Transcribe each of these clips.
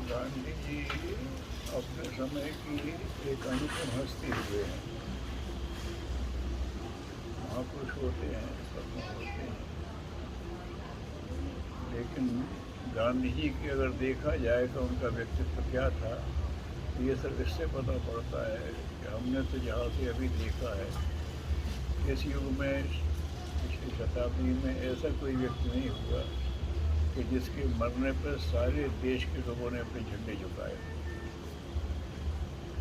गांधी जी अपने समय की एक अनुपम हस्ती हुए हैं। महापुरुष होते हैं, सब होते हैं, लेकिन गांधी जी की अगर देखा जाए तो उनका व्यक्तित्व क्या था, ये सब इससे पता पड़ता है कि हमने तो जहाँ से अभी देखा है, इस युग में पिछली शताब्दी में ऐसा कोई व्यक्ति नहीं हुआ कि जिसके मरने पर सारे देश के लोगों ने अपने झंडे झुकाए।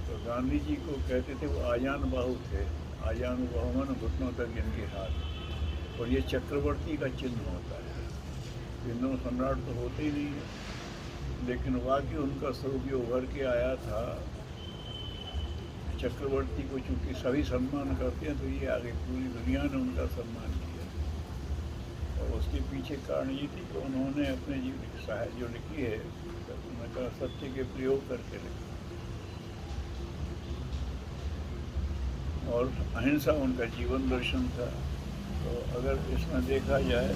तो गांधी जी को कहते थे वो आजान बाहु थे। आजान बाहु मन घुटनों तक जिनके हाथ, और ये चक्रवर्ती का चिन्ह होता है। हिंदू सम्राट तो होते ही नहीं है, लेकिन वाकई उनका स्वरूप जो उभर के आया था, चक्रवर्ती को चूंकि सभी सम्मान करते हैं, तो ये आगे पूरी दुनिया ने उनका सम्मान किया। और उसके पीछे कारण ये थी कि उन्होंने अपने जीवन साहित्य जो लिखी है, उन्होंने कहा सत्य के प्रयोग करके लिखी, और अहिंसा उनका जीवन दर्शन था। तो अगर इसमें देखा जाए,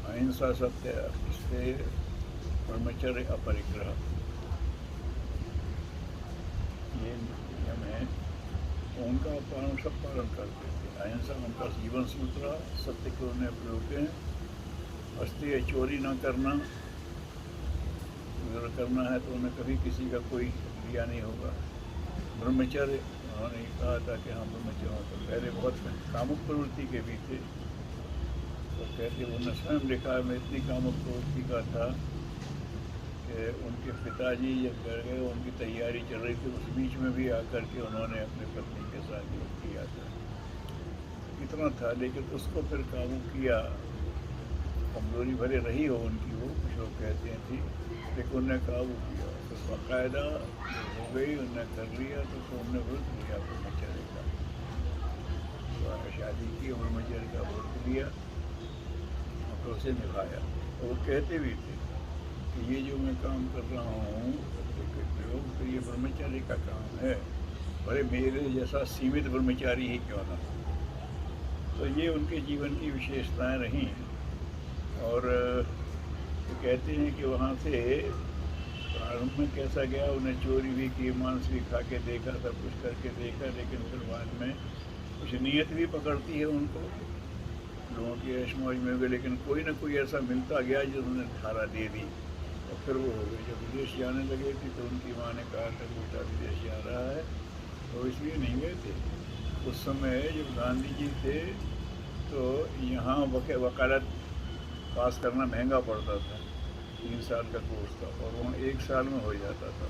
अहिंसा सत्य इससे ब्रह्मचर्य अपरिग्रह, ये नियम है, उनका पालन सब पालन करते थे। अहिंसा उनका जीवन सूत्र, सत्य को उन्हें प्रयोग हैं। अस्त्य चोरी न करना, अगर करना है तो उन्हें कभी किसी का कोई लिया नहीं होगा। ब्रह्मचर्य उन्होंने कहा था कि हाँ ब्रह्मचर्य, तो पहले बहुत कामुक प्रवृत्ति के भी थे, तो कहते उन्होंने स्वयं लिखा, मैं इतनी कामुक प्रवृत्ति का था कि उनके पिताजी जब घर गए, उनकी तैयारी चल रही थी, उस बीच में भी आकर के उन्होंने अपनी पत्नी के साथ योग किया था। इतना था, लेकिन उसको फिर काबू किया। कमजोरी भरे रही हो उनकी, वो कुछ लोग कहते हैं थी, लेकिन उन्होंने काबू किया। तो बाकायदा हो गई, उन्होंने कर लिया, तो उन्होंने व्रत लिया ब्रह्मचर्य का। तो शादी की, ब्रह्मचर्य का व्रत लिया और तो उसे निभाया। और वो कहते भी थे कि ये जो मैं काम कर रहा हूँ प्रयोग, तो ये ब्रह्मचारी का काम है, भले मेरे जैसा सीमित ब्रह्मचारी ही क्यों ना। तो ये उनके जीवन की विशेषताएं रहीं। और तो कहते हैं कि वहाँ से प्रारंभ में कैसा गया, उन्हें चोरी भी की, मांस भी खा के देखा, सब कुछ करके देखा, लेकिन फिर बाद में कुछ नीयत भी पकड़ती है उनको, लोगों की ऐशमौज में हुए, लेकिन कोई ना कोई ऐसा मिलता गया जो उन्हें धारा दे दी, और फिर वो हो गई। जब विदेश जाने लगे थे तो उनकी माँ ने कहा था बेटा विदेश जा रहा है, तो इसलिए नहीं गए थे। उस समय जब गांधी जी थे तो यहाँ वकालत पास करना महंगा पड़ता था, 3 साल का कोर्स था, और वहाँ 1 साल में हो जाता था,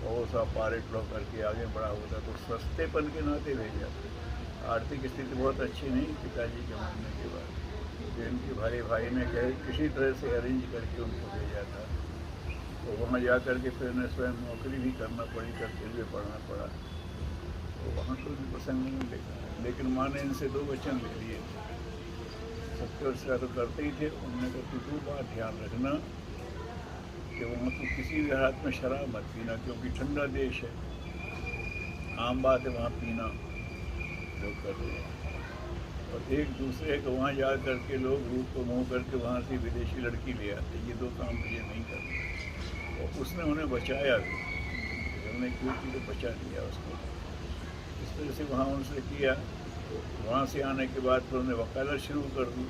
और सब पारिट लॉ करके आगे बढ़ा होता। तो सस्तेपन के नाते भेजा। आर्थिक स्थिति बहुत अच्छी नहीं पिताजी के मरने के बाद, तो इनके भाई ने कहे किसी तरह से अरेंज करके उनको भेजा था। तो वहाँ जा कर के फिर उन्हें स्वयं नौकरी भी करना पड़ी, करते हुए पढ़ना पड़ा। तो वहाँ तो प्रसंग नहीं लिखा है, लेकिन माँ ने इनसे 2 वचन ले लिए थे। सत्य का तो करते ही थे, उन्होंने कहा तू बात ध्यान रखना कि वहाँ तो किसी भी हालत में शराब मत पीना, क्योंकि ठंडा देश है, आम बात है वहाँ पीना लोग करते हैं। और एक दूसरे को वहाँ जा करके लोग रूप को मुँह करके वहाँ से विदेशी लड़की ले आते, ये 2 काम मुझे नहीं करना। और उसने उन्हें बचाया भी, उन्होंने क्यों की तो बचा लिया उसको। इस तरह से वहाँ उनसे किया। वहाँ से आने के बाद फिर उन्हें वकालत शुरू कर दी,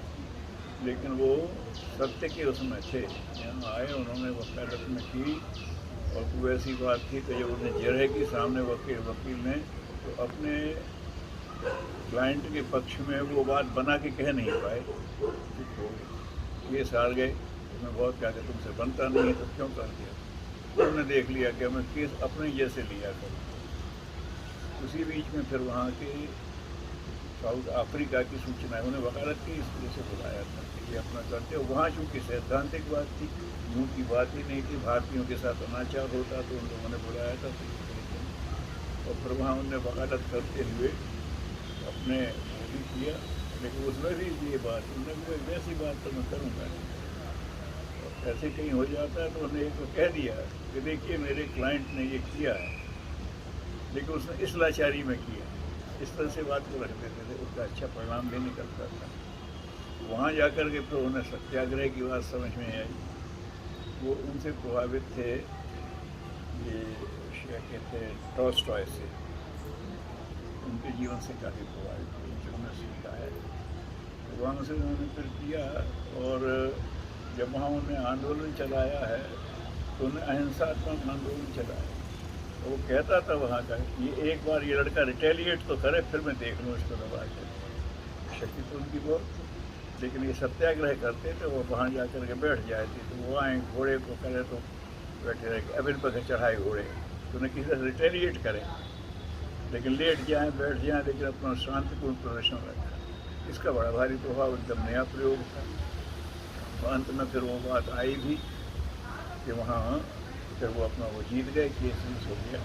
लेकिन वो सत्य के उसमें थे। यहाँ आए, उन्होंने वकालत में की, और कोई ऐसी बात थी कि जब उन्हें जरह की सामने वकील ने तो अपने क्लाइंट के पक्ष में वो बात बना के कह नहीं पाए, केस हार गए। उसमें बहुत कहा कि तुमसे बनता नहीं है तो क्यों कर दिया। उन्होंने देख लिया कि हमें केस अपने जैसे लिया करो। उसी बीच में फिर वहाँ के साउथ अफ्रीका की सूचना है, उन्हें वकालत की इस वजह से बुलाया था कि ये अपना करते। और वहाँ चूँकि सैद्धांतिक बात थी, मुँह की बात ही नहीं थी, भारतीयों के साथ अनाचार होता, तो उन लोगों ने बुलाया था। और फिर वहाँ उन्हें वकालत करते हुए अपने वो भी किया, लेकिन उसमें भी ये बात, उन्होंने वैसी बात तो मैं करूँगा नहीं। और ऐसे कहीं हो जाता है तो उन्हें एक तो कह दिया कि देखिए मेरे क्लाइंट ने ये किया है, लेकिन उसने इस लाचारी में किया। इस तरह से बात को रख देते थे, उसका अच्छा परिणाम भी निकलता था। वहाँ जाकर के फिर उन्हें सत्याग्रह की बात समझ में आई वो उनसे प्रभावित थे, ये क्या कहते हैं, टॉल्स्टॉय से, उनके जीवन से काफ़ी प्रभावित थे, जो उन्होंने सीखा है। तो वहाँ से उन्होंने फिर किया, और जब वहाँ उन्होंने आंदोलन चलाया है तो उन्हें अहिंसात्मक आंदोलन चलाया। तो वो कहता था वहाँ का, ये एक बार ये लड़का रिटेलिएट तो करे, फिर मैं देख लूँ इसको दबा के। शक्ति तो उनकी बहुत थी, लेकिन ये सत्याग्रह करते थे, वो वहाँ जा कर के बैठ जाती, तो वो आए घोड़े को करे तो बैठे रहे, अब इन पर चढ़ाए घोड़े, तो उन्हें किसी तरह रिटेलिएट करें, लेकिन लेट जाएँ बैठ जाएँ, लेकिन अपना शांतिपूर्ण प्रदर्शन रखा। इसका बड़ा भारी प्रभाव, एकदम नया प्रयोग था। तो अंत में फिर वो बात आई भी कि वहाँ फिर वो अपना वो जीत गए, केस हो गया,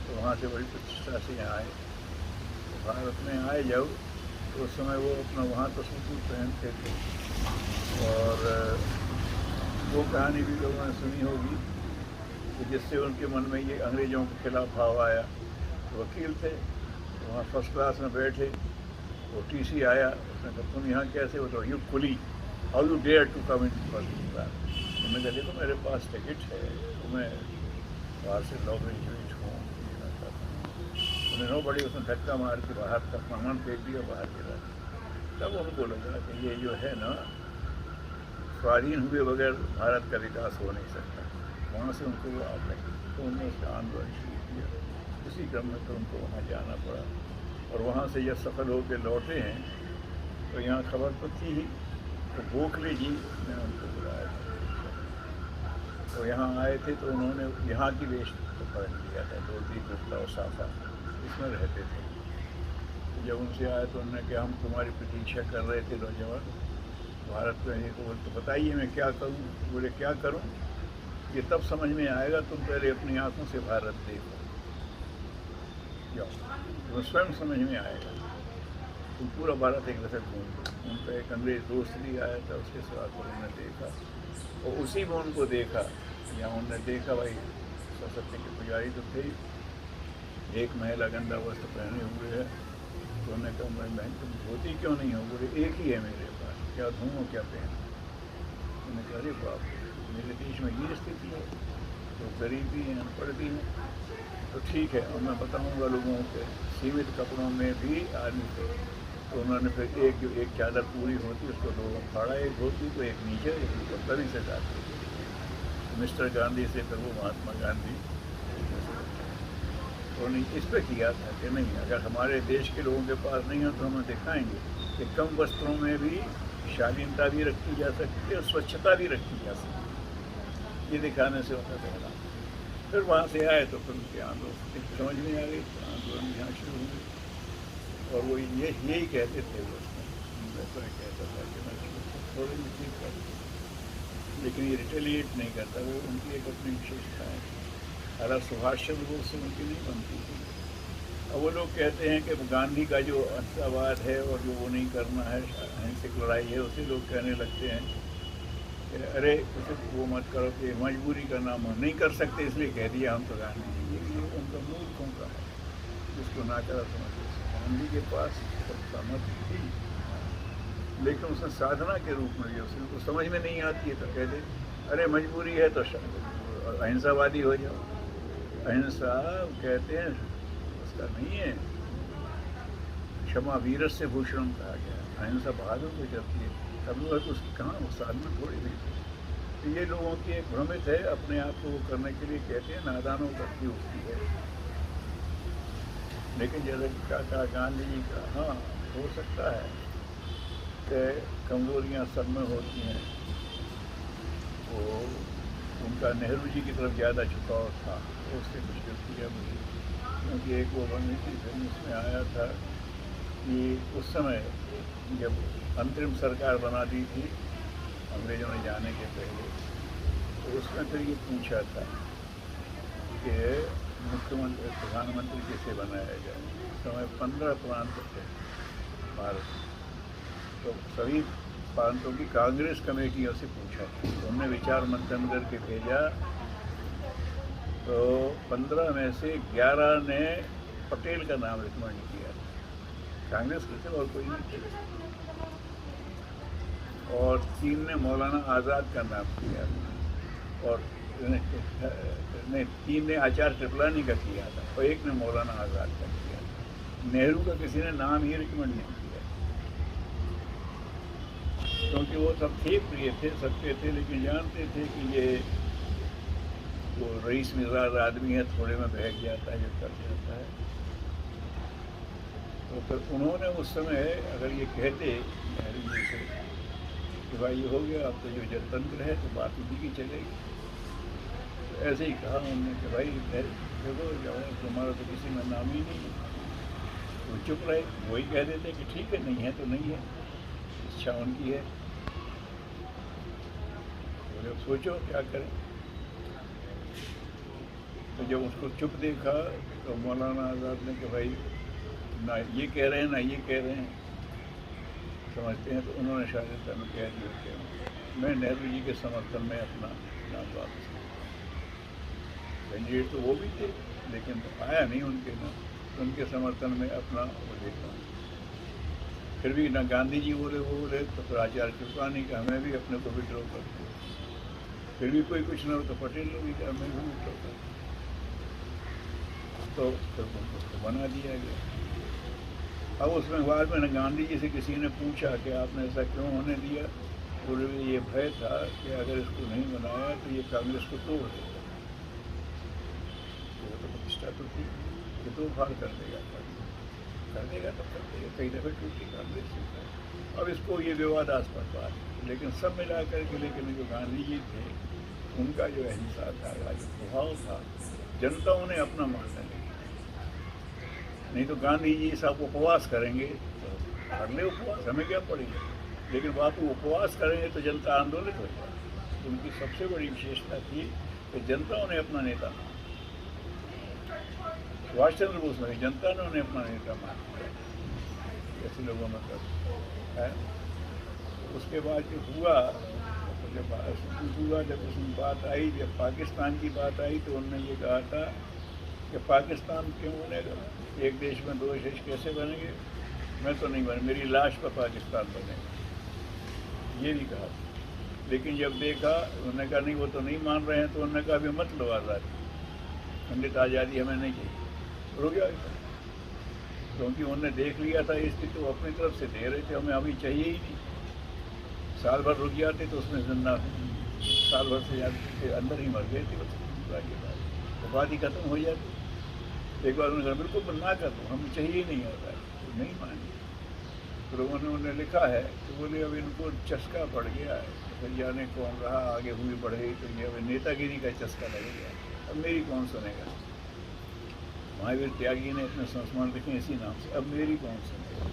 तो वहाँ से बड़ी प्रतिष्ठा से यहाँ आए। तो भारत में आए जब, तो उस समय वो अपना वहाँ तो सूट पहनते थे, और वो कहानी भी लोगों ने सुनी होगी कि जिससे उनके मन में ये अंग्रेज़ों के खिलाफ भाव आया। वकील थे, वहाँ फर्स्ट क्लास में बैठे, वो टीसी आया, उसने कहा तुम यहाँ कैसे, बताओ, you coolie, how you dare to come in first class. उन्होंने कहा देखो मेरे पास टिकट है, तो मैं बाहर से लॉ ग्रेजुएट हूँ, उन्हें नो बड़ी, उसने धक्का मार के बाहर का सामान फेंक दिया, बाहर गिरा। तब उनको लगा कि ये जो है ना, स्वाधीन हुए बगैर भारत का विकास हो नहीं सकता। वहाँ से उनको वो आप लगी, तो उन्होंने उसका आंदोलन शुरू किया। इसी क्रम में तो उनको वहाँ जाना पड़ा, और वहाँ से जब सफल होकर लौटे हैं तो यहाँ खबर तो थी ही, तो गोखले जी ने उनको बुलाया था। तो यहाँ आए थे, तो उन्होंने यहाँ की वेश को पहन लिया था, धोती कुर्ता और साफा, इसमें रहते थे। तो जब उनसे आए तो उन्होंने कहा हम तुम्हारी प्रतीक्षा कर रहे थे नौजवान, भारत में ये तो बताइए मैं क्या करूँ। बोले क्या करूँ, ये तब समझ में आएगा, तुम पहले अपनी आँखों से भारत देखो, तो स्वयं समझ में आएगा। तो पूरा भारत एक दफे घूम लो। उनका एक अंग्रेज दोस्त भी आया था, उसके साथ उन्होंने देखा, और उसी में उनको देखा, यहाँ उन्होंने देखा भाई सरस्वती के पुजारी तो थे, एक महिला गंदा वस्त्र पहने हुए है। तो उन्होंने कहा मैं बहन तुम धोती क्यों नहीं हो? बोले एक ही है मेरे पास, क्या धूँ क्या पहन। उन्होंने कहा अरे बाप, मेरे देश में ये स्थिति है, तो गरीबी है, अनपढ़ भी है, तो ठीक है, और मैं बताऊँगा लोगों के सीमित कपड़ों में भी आदमी थे। तो उन्होंने फिर एक चादर पूरी होती, उसको दो फाड़ा, एक धोती तो एक नीचे एक ऊपर, तभी से जाती। मिस्टर गांधी से फिर वो महात्मा गांधी, तो नहीं इस पर किया था कि नहीं, अगर हमारे देश के लोगों के पास नहीं है तो हमें दिखाएंगे कि कम वस्त्रों में भी शालीनता भी रखी जा सकती है और स्वच्छता भी रखी जा सकती है। ये दिखाने से होता पहला। फिर वहाँ से आए तो फिर उनके आंदोलन समझ में आ गई, आंदोलन यहाँ शुरू हुए, और वो यही कहते थे, वो तो कहता था कि मैं थोड़ी भी चीज़ कर, लेकिन ये रिटेलिएट नहीं करता, वो उनकी एक अपनी विशेषता है। अगर सुभाष चंद्र बोस से उनकी नहीं बनती थी। अब वो लोग कहते हैं कि गांधी का जो अहिंसावाद है और जो वो नहीं करना है, अहिंसक लड़ाई है, उसे लोग कहने लगते हैं कि अरे उसे वो मत करो, कि मजबूरी का नाम हम नहीं कर सकते इसलिए कह दिया हम तो गांधी जी। ये उनका मूर्खों का है, जिसको ना करा समझते। गांधी के पास समझ थी, लेकिन उसने साधना के रूप में, उसे उनको समझ में नहीं आती है तो कह दे अरे मजबूरी है तो अहिंसावादी हो जाओ। अहिंसा कहते हैं उसका नहीं है, क्षमा वीरस्य भूषणम कहा गया। अहिंसा बहादुर को चलती है, तब लोग तो उसकी कहाँ वो साधना थोड़ी भी। तो ये लोगों की एक भ्रमित है, अपने आप को वो करने के लिए कहते हैं नादानों करती होती है। लेकिन जैसे कहा गांधी जी का, हाँ हो सकता है कि कमजोरियाँ सब में होती हैं। वो उनका नेहरू जी की तरफ ज़्यादा झुकाव था, तो उससे कुछ गलती है मुझे, क्योंकि एक वो बनी थी फिल्म उसमें आया था कि उस समय जब अंतरिम सरकार बना दी थी अंग्रेज़ों ने जाने के पहले, तो उसमें फिर ये पूछा था कि मुख्यमंत्री प्रधानमंत्री कैसे बनाया जाए। उस समय 15 प्रांत थे भारत, तो सभी प्रांतों की कांग्रेस कमेटियों से पूछा, तो उन्होंने विचार मंथन करके भेजा, तो 15 में से 11 ने पटेल का नाम रिकमेंड किया, कांग्रेस के थे और कोई नहीं थे, और 3 ने मौलाना आज़ाद का नाम किया, और ने 3 ने आचार्य कृपलानी का किया था और 1 ने मौलाना आज़ाद का किया था। नेहरू का किसी ने नाम ही रिकमेंड नहीं किया, क्योंकि वो सब थे, प्रिय थे, सबके थे, लेकिन जानते थे कि ये वो रईस मिजाज आदमी है, थोड़े में बहक जाता है, जो कर जाता है। तो फिर उन्होंने उस समय अगर ये कहते नेहरू जी से कि भाई ये हो गया, अब तो जो जनतंत्र है तो बात उसी की चलेगी, तो ऐसे ही कहा उन्होंने कि भाई देखो जब तुम्हारा तो किसी में नाम ही नहीं है, तो चुप रहे। वही कह देते कि ठीक है, नहीं है तो नहीं है, इच्छा उनकी है, तो सोचो क्या करें। तो जब उसको चुप देखा तो मौलाना आज़ाद ने कि भाई ना ये कह रहे हैं ना ये कह रहे हैं, समझते हैं, तो उन्होंने शायद कह दिया कि मैं नेहरू जी के समर्थन में अपना नाम वापस किया। कैंडिडेट तो वो भी थे, लेकिन तो आया नहीं उनके नाम, उनके समर्थन में अपना वो देखा। फिर भी ना गांधी जी बोले वो बोले, तो फिर आचार्य कृपलानी का हमें भी अपने को विड्रॉ कर दिया। फिर भी कोई कुछ ना हो तो पटेल लोग भी हमें भी विड्रॉ कर दिया, तो फिर उनको बना दिया गया। अब उसमें बाद में गांधी जी से किसी ने पूछा कि आपने ऐसा क्यों होने दिया, बोले ये भय था कि अगर इसको नहीं बनाया तो ये कांग्रेस को तोड़ देगा, वो तो प्रतिष्ठा तो थी, ये तो फाड़ कर देगा तो कर देगा, कई दफ़े टूटी कांग्रेस से। अब इसको ये विवादास्पद बात है, लेकिन सब मिला करके, लेकिन जो गांधी जी थे उनका जो अहिंसा था, जो प्रभाव था, जनता उन्हें अपना मानने लगी। नहीं तो गांधी जी साहब उपवास करेंगे तो कर ले उपवास, हमें क्या पड़ेगा, लेकिन बापू उपवास करेंगे तो जनता आंदोलित हो जाए। तो उनकी सबसे बड़ी विशेषता थी कि जनता उन्हें अपना नेता माना। सुभाष चंद्र बोस में जनता ने उन्हें अपना नेता मान लिया, ऐसे लोगों में है। उसके बाद जो हुआ, जब उसमें बात आई, जब पाकिस्तान की बात आई, तो उन्होंने ये कहा था कि पाकिस्तान क्यों बनेगा, एक देश में 2 देश कैसे बनेंगे, मैं तो नहीं बने, मेरी लाश पर पाकिस्तान बनेगा, ये भी कहा। लेकिन जब देखा, उन्होंने कहा नहीं वो तो नहीं मान रहे हैं, तो उन्होंने कहा अभी मत लो आज़ादी, खंडित आज़ादी हमें नहीं चाहिए, रुक गया। क्योंकि उन्होंने देख लिया था स्थिति, तो अपनी तरफ से दे रहे थे, हमें अभी चाहिए ही नहीं। साल भर रुक जाते तो उसमें जिंदा, साल भर से ज़्यादा अंदर ही मर गए थे, बस बात ही खत्म हो जाती। एक बार उन्होंने कहा बिल्कुल ना कर दो, हमें चाहिए ही नहीं होता है, तो नहीं मानी। फिर उन्होंने लिखा है तो बोले अब इनको चस्का पड़ गया है, फिर जाने कौन रहा, आगे हुई बढ़े, तो ये अब नेतागिरी का चस्का लग गया, अब मेरी कौन सुनेगा। महावीर त्यागी ने अपने संस्मरण लिखे इसी नाम से, अब मेरी कौन सुनेगा।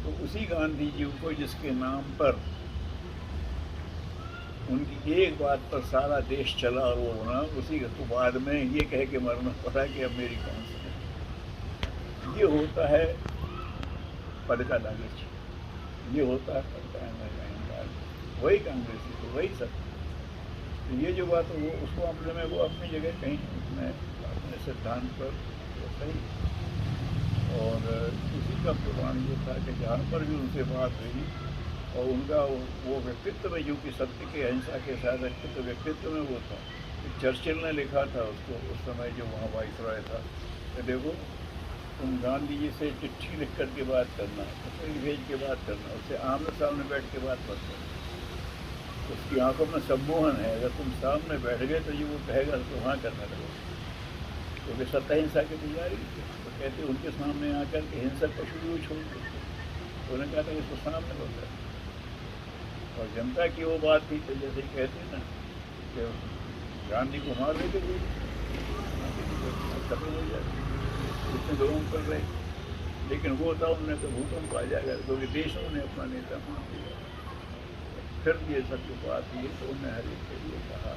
तो उसी गांधी जी को जिसके नाम पर उनकी एक बात पर सारा देश चला और वो बना, उसी के बाद में ये कह के मरना पड़ा कि अब मेरी कौन सुने। ये होता है पद का लालच, ये होता है पद का अहंकार, वही कांग्रेसी तो वही सब। तो ये जो बात है वो उसको अपने में, वो अपनी जगह कहीं उसमें अपने सिद्धांत पर तो सही। और उसी का प्रमाण ये था कि जहाँ पर भी उनसे बात हुई और उनका वो व्यक्तित्व में, जो कि सत्य के अहिंसा के साथ व्यक्तित्व में वो था। चर्चिल ने लिखा था उसको उस समय जो वहाँ वाइसरॉय था कि देखो तुम गांधी जी से चिट्ठी लिख कर के बात करना, पत्र भेज के बात करना, उससे आमने सामने बैठ के बात मत करना। उसकी आंखों में सम्मोहन है, अगर तुम सामने बैठ गए तो ये वो कहेगा तो वहाँ करना लगेगा, क्योंकि सत्य हिंसा की पुजारी थे। तो कहते उनके सामने आकर के हिंसक पशु भी वो छोड़ देते, तो उन्होंने कहा था इसको सामने बोलता है। और जनता की वो बात थी, तो जैसे कहते ना कि गांधी को मार देते कोई, खत्म हो जाए, इतने लोगों कर रहे, लेकिन वो था उन्होंने तो भूकंप आ जाएगा, क्योंकि देशों ने अपना नेता मान दिया। फिर ये सब जो बात हुई तो उन्होंने हर एक के लिए कहा,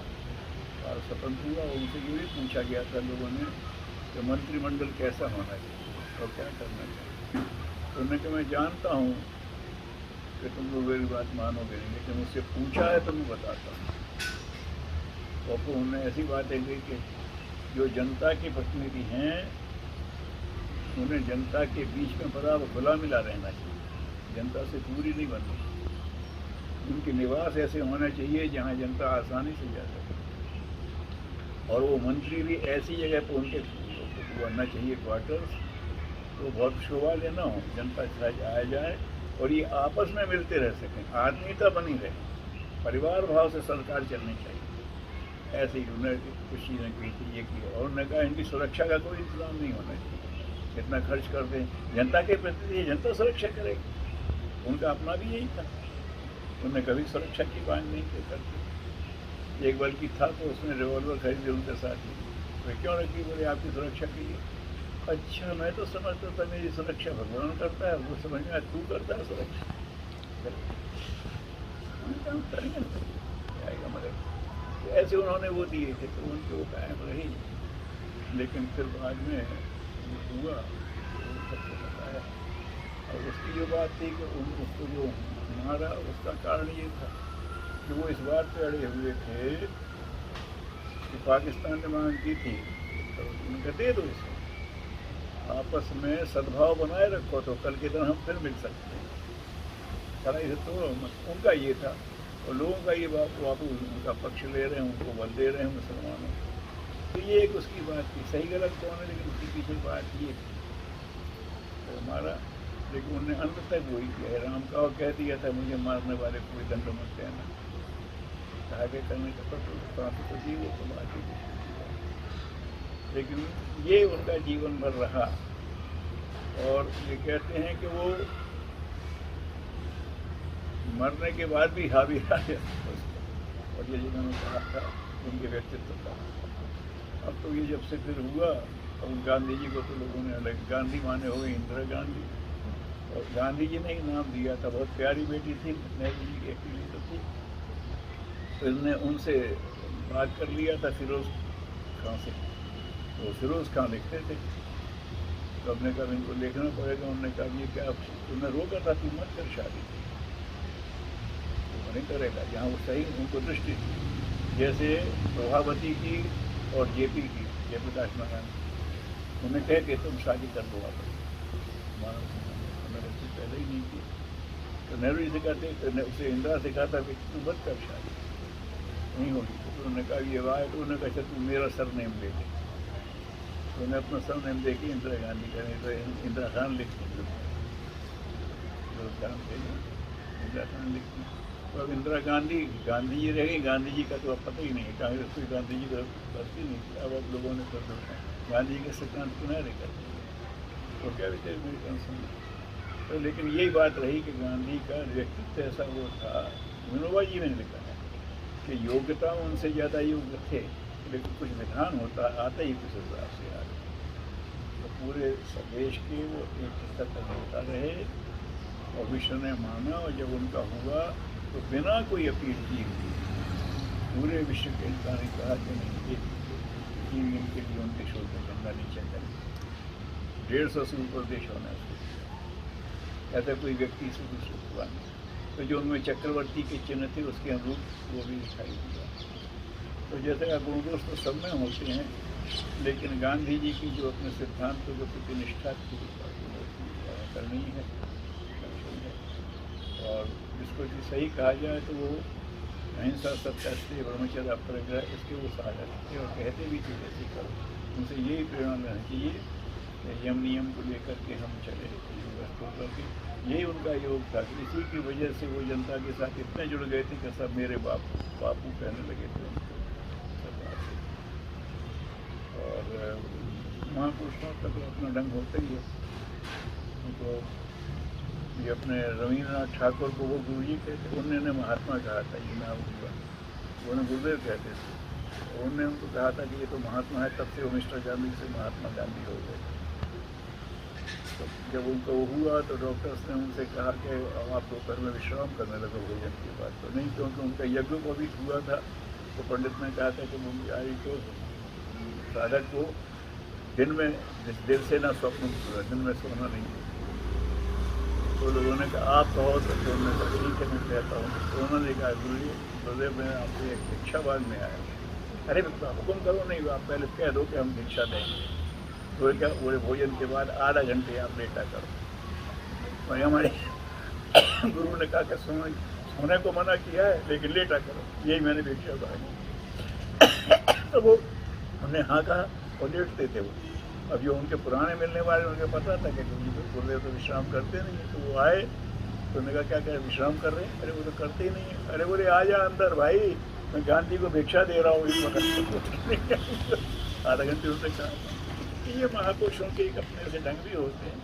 और स्वतंत्र हुआ। उनसे ये भी पूछा गया था लोगों ने कि मंत्रिमंडल कैसा होना चाहिए और क्या करना चाहिए। तो उन्होंने कहा मैं जानता हूँ कि तुम लोग मेरी बात मानोगे नहीं, लेकिन मुझसे पूछा है तो मैं बताता हूँ। और फिर उन्होंने ऐसी बातें कही कि जो जनता के प्रतिनिधि हैं उन्हें जनता के बीच में बराबर खुला मिला रहना चाहिए, जनता से दूरी नहीं बननी चाहिए। उनके निवास ऐसे होना चाहिए जहाँ जनता आसानी से जा सके। और वो मंत्री भी ऐसी जगह पर उनके बनना चाहिए क्वार्टर्स, तो बहुत शोभा देना हो, जनता आ जाए और ये आपस में मिलते रह सकें, आत्मीयता बनी रहे, परिवार भाव से सरकार चलनी चाहिए। ऐसे ही उन्होंने कुछ चीज़ें की थी, ये की, और उन्होंने कहा इनकी सुरक्षा का कोई इंतजाम नहीं होना चाहिए, इतना खर्च कर दें जनता के प्रति, ये जनता सुरक्षा करेगी। उनका अपना भी यही था, उन्होंने कभी सुरक्षा की बात नहीं करती। एक बल्कि था तो उसने रिवॉल्वर खरीदे उनके साथ ही, वे क्यों रखी, बोले आपकी सुरक्षा के लिए। अच्छा, मैं तो समझता था मेरी सुरक्षा भगवान करता है, वो समझ में तू करता है सुरक्षा, आएगा मरेगा। तो ऐसे उन्होंने वो दिए थे, तो उनके वो कायम रही। लेकिन फिर बाद में हुआ तो सबको बताया, और उसकी जो बात थी कि उसको जो मारा, उसका कारण ये था कि वो इस बात पे अड़े हुए थे कि पाकिस्तान ने मांग की थी तो उनका दे दो, इसे आपस में सद्भाव बनाए रखो तो कल के दिन हम फिर मिल सकते हैं, सारा इसे तोड़ो मत। उनका ये था, और लोगों का ये बात वापस उनका पक्ष ले रहे हैं, उनको बल दे रहे हैं मुसलमानों को। तो ये एक उसकी बात थी, सही गलत कौन है, लेकिन उसके पीछे बात ये थी तो हमारा। लेकिन उन्होंने अंत तक वही किया, राम का और कह दिया था मुझे मारने वाले कोई दंड मत देना, आगे करने का तो दी वो तो बात ही। लेकिन ये उनका जीवन भर रहा, और ये कहते हैं कि वो मरने के बाद भी हावी रहा, और ये जिन्होंने कहा था उनके व्यक्तित्व का। अब तो ये जब से फिर हुआ, और गांधी जी को तो लोगों ने अलग गांधी माने हुए इंदिरा गांधी, और गांधी जी ने ही नाम दिया था, बहुत प्यारी बेटी थी, नेहरू जी की अकेली तो थी, तो इन्होंने उनसे बात कर लिया था फिरोज खां से, तो फिरोज खां लिखते थे, तो हमने कहा इनको लिखना पड़ेगा। उन्होंने कहा ये क्या, तुमने रोका था कि मत कर शादी, तो नहीं करेगा जहाँ वो सही उनको दृष्टि थी, जैसे प्रभावती की और जेपी की, जयप्रकाश नारायण, उन्हें कह के तुम शादी कर दो वापस, मैंने पहले ही नहीं की। तो नेहरू जी से कहते, उसे इंदिरा से कहा था कि तू मत कर शादी, नहीं होगी। तो उन्होंने कहा ये बात, तो उन्होंने कहा तू मेरा सरनेम ले ले, तो उन्हें अपना सरनेम दे के इंदिरा गांधी का, नहीं तो इंदिरा खान लिख दी, इंदिरा खान लिख दी। तो अब इंदिरा गांधी गांधी जी रह गई, गांधी जी का तो अब पता ही नहीं है, कांग्रेस कोई गांधी जी का बसती नहीं थी। अब लोगों ने कर दो गांधी जी के सिद्धांत किनारे कर दिए, तो क्या विचार मेरी टेंशन। तो लेकिन यही बात रही कि गांधी का व्यक्तित्व ऐसा वो था, विनोबा जी ने लिखा है कि योग्यता उनसे ज़्यादा योग्य थे, लेकिन कुछ विधान होता आता ही कुछ हिसाब से आ गए, तो पूरे देश के वो एक हिस्सा तक होता रहे, और विश्व ने माना, और जब उनका हुआ तो बिना कोई अपील किए पूरे विश्व के इंसान ने कहा कि नहीं, एक 3 दिन के लिए उनके शोध में गंगा नीचे करें, 150 से ऊपर देश होना चाहिए, ऐसा कोई व्यक्ति से दूसरे हुआ नहीं। तो जो उनमें चक्रवर्ती के चिन्ह थे उसके अनुरूप वो भी दिखाई दिया। तो जैसे गुण दोष तो सब में होते हैं, लेकिन गांधी जी की जो अपने सिद्धांतों के प्रति निष्ठा थी करनी है, और जिसको कि सही कहा जाए तो वो अहिंसा, सत्य, ब्रह्मचर्य, अपरिग्रह, इसके वो साधक थे, और कहते भी थे जैसे करो, उनसे यही प्रेरणा लेना चाहिए, यम नियम को लेकर के हम चले, करके यही उनका योग था। कि इसी की वजह से वो जनता के साथ इतने जुड़ गए थे कि सब मेरे बापू कहने लगे थे उनको, और महापुरुषों का तो अपना ढंग होता ही है। उनको ये अपने रविन्द्रनाथ ठाकुर को वो गुरु जी कहते, उन्होंने महात्मा कहा था, ये नाम हुआ, उन्हें गुरुदेव कहते थे, उन्होंने उनको कहा था कि ये तो महात्मा है, तब से वो मिस्टर गांधी से महात्मा गांधी हो गए। तो जब उनको वो हुआ तो डॉक्टर्स ने उनसे कहा कि आप दोपहर में विश्राम करने लगे भोजन के बाद, तो नहीं, क्योंकि उनका यज्ञ को भी हुआ था, तो पंडित ने कहा था कि मुंबई को साधक को दिन में देर से ना स्वप्न पूरा, दिन में सोना नहीं। तो लोगों ने कहा आप कहो, तो उन्होंने कहा ठीक है मैं कहता हूँ। तो उन्होंने कहा गुरुदेव मैं आपसे एक भिक्षा मांगने आया। अरे हुक्म करो, नहीं आप पहले कह दो कि हम भिक्षा देंगे। तो क्या पूरे भोजन के बाद आधा घंटे आप लेटा करो। और हमारे गुरु ने कहा कि सोने को मना किया है, लेकिन लेटा करो, यही मैंने भिक्षा मांगी। तो वो उन्होंने हाँ कहा और लेटते थे वो। अब जो उनके पुराने मिलने वाले उनके पता था कि गुरुदेव तो विश्राम करते नहीं है, तो वो आए तो उन्होंने कहा क्या विश्राम कर रहे हैं? अरे वो तो करते ही नहीं है। अरे बोले आ जा अंदर भाई, मैं गांधी को भिक्षा दे रहा हूँ इस वक्त। आधा घंटे उनसे कहा। ये महापुरुषों के एक अपने से ढंग भी होते हैं,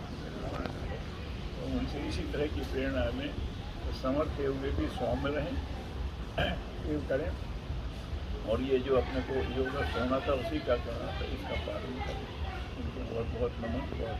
तो उनसे इसी तरह की प्रेरणा में तो समर्थ हुए भी सौम्य रहें, ये करें। और ये जो अपने को योगा सोना था उसी का करना था, इसका पालन करें। उनको बहुत बहुत नमन, बहुत